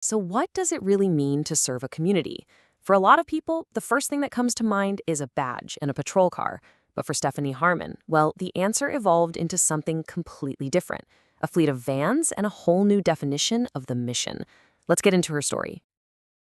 So, what does it really mean to serve a community? For a lot of people, the first thing that comes to mind is a badge and a patrol car. But for Stephanie Harmon, well, the answer evolved into something completely different, a fleet of vans and a whole new definition of the mission. Let's get into her story.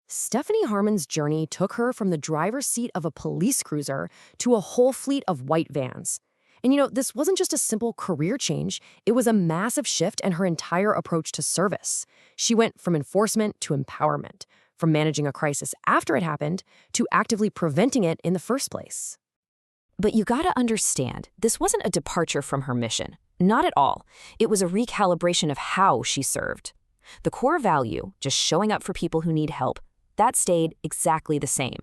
Stephanie Harmon's journey took her from the driver's seat of a police cruiser to a whole fleet of white vans. And this wasn't just a simple career change, it was a massive shift in her entire approach to service. She went from enforcement to empowerment, from managing a crisis after it happened to actively preventing it in the first place. But you gotta understand, this wasn't a departure from her mission. Not at all. It was a recalibration of how she served. The core value, just showing up for people who need help, that stayed exactly the same.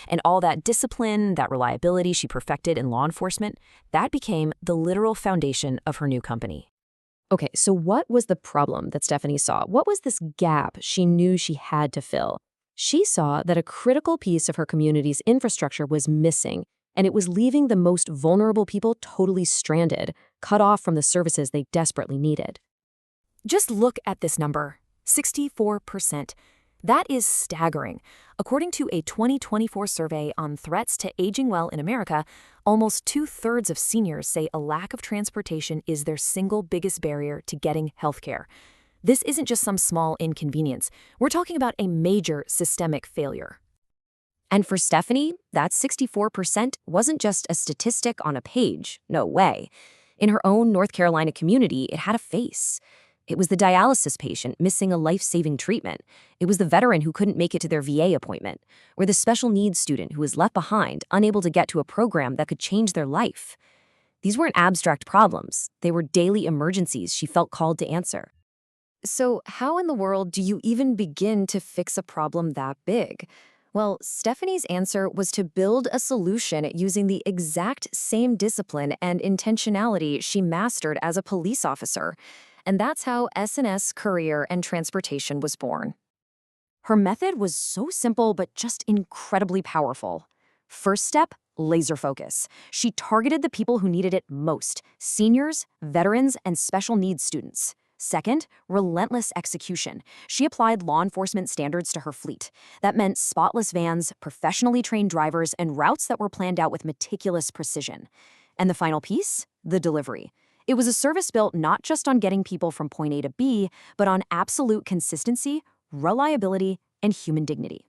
And all that discipline, that reliability she perfected in law enforcement, that became the literal foundation of her new company. Okay, so what was the problem that Stephanie saw? What was this gap she knew she had to fill? She saw that a critical piece of her community's infrastructure was missing, and it was leaving the most vulnerable people totally stranded, cut off from the services they desperately needed. Just look at this number, 64%. That is staggering. According to a 2024 survey on threats to aging well in America, almost two-thirds of seniors say a lack of transportation is their single biggest barrier to getting healthcare. This isn't just some small inconvenience. We're talking about a major systemic failure. And for Stephanie, that 64% wasn't just a statistic on a page. No way. In her own North Carolina community, it had a face. It was the dialysis patient missing a life-saving treatment. It was the veteran who couldn't make it to their VA appointment, or the special needs student who was left behind, unable to get to a program that could change their life. These weren't abstract problems. They were daily emergencies she felt called to answer. So how in the world do you even begin to fix a problem that big? Well, Stephanie's answer was to build a solution using the exact same discipline and intentionality she mastered as a police officer. And that's how S&S Courier and Transportation was born. Her method was so simple but just incredibly powerful. First step, laser focus. She targeted the people who needed it most: seniors, veterans, and special needs students. Second, relentless execution. She applied law enforcement standards to her fleet. That meant spotless vans, professionally trained drivers, and routes that were planned out with meticulous precision. And the final piece? The delivery. It was a service built not just on getting people from point A to B, but on absolute consistency, reliability, and human dignity.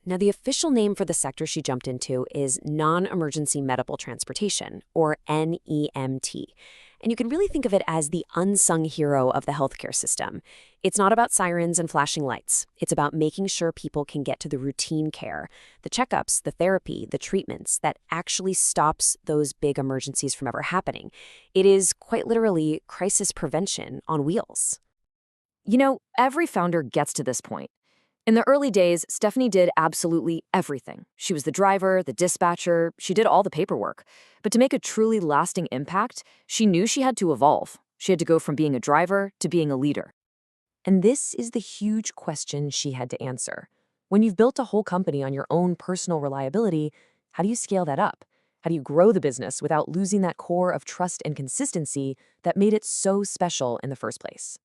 Now, the official name for the sector she jumped into is Non-Emergency Medical Transportation, or NEMT. And you can really think of it as the unsung hero of the healthcare system. It's not about sirens and flashing lights. It's about making sure people can get to the routine care, the checkups, the therapy, the treatments that actually stops those big emergencies from ever happening. It is quite literally crisis prevention on wheels. Every founder gets to this point. In the early days, Stephanie did absolutely everything. She was the driver, the dispatcher, she did all the paperwork. But to make a truly lasting impact, she knew she had to evolve. She had to go from being a driver to being a leader. And this is the huge question she had to answer. When you've built a whole company on your own personal reliability, how do you scale that up? How do you grow the business without losing that core of trust and consistency that made it so special in the first place?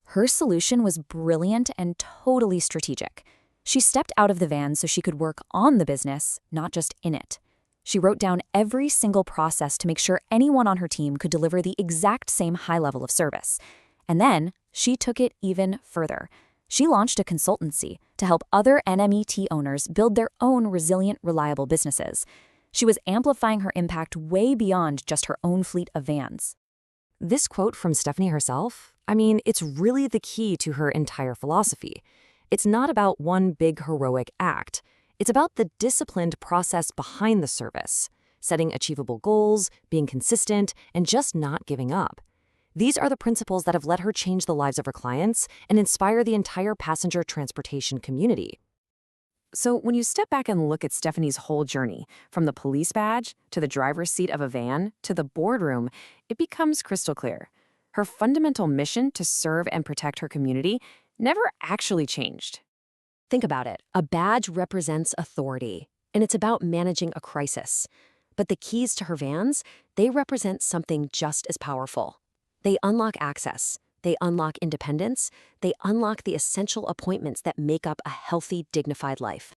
Her solution was brilliant and totally strategic. She stepped out of the van so she could work on the business, not just in it. She wrote down every single process to make sure anyone on her team could deliver the exact same high level of service. And then she took it even further. She launched a consultancy to help other NMET owners build their own resilient, reliable businesses. She was amplifying her impact way beyond just her own fleet of vans. This quote from Stephanie herself, it's really the key to her entire philosophy. It's not about one big heroic act. It's about the disciplined process behind the service, setting achievable goals, being consistent, and just not giving up. These are the principles that have let her change the lives of her clients and inspire the entire passenger transportation community. So when you step back and look at Stephanie's whole journey, from the police badge to the driver's seat of a van to the boardroom, it becomes crystal clear. Her fundamental mission to serve and protect her community never actually changed. Think about it. A badge represents authority, and it's about managing a crisis. But the keys to her vans, they represent something just as powerful. They unlock access. They unlock independence. They unlock the essential appointments that make up a healthy, dignified life.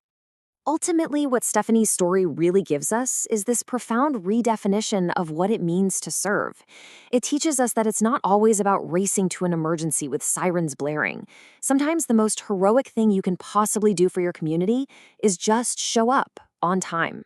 Ultimately, what Stephanie's story really gives us is this profound redefinition of what it means to serve. It teaches us that it's not always about racing to an emergency with sirens blaring. Sometimes the most heroic thing you can possibly do for your community is just show up on time.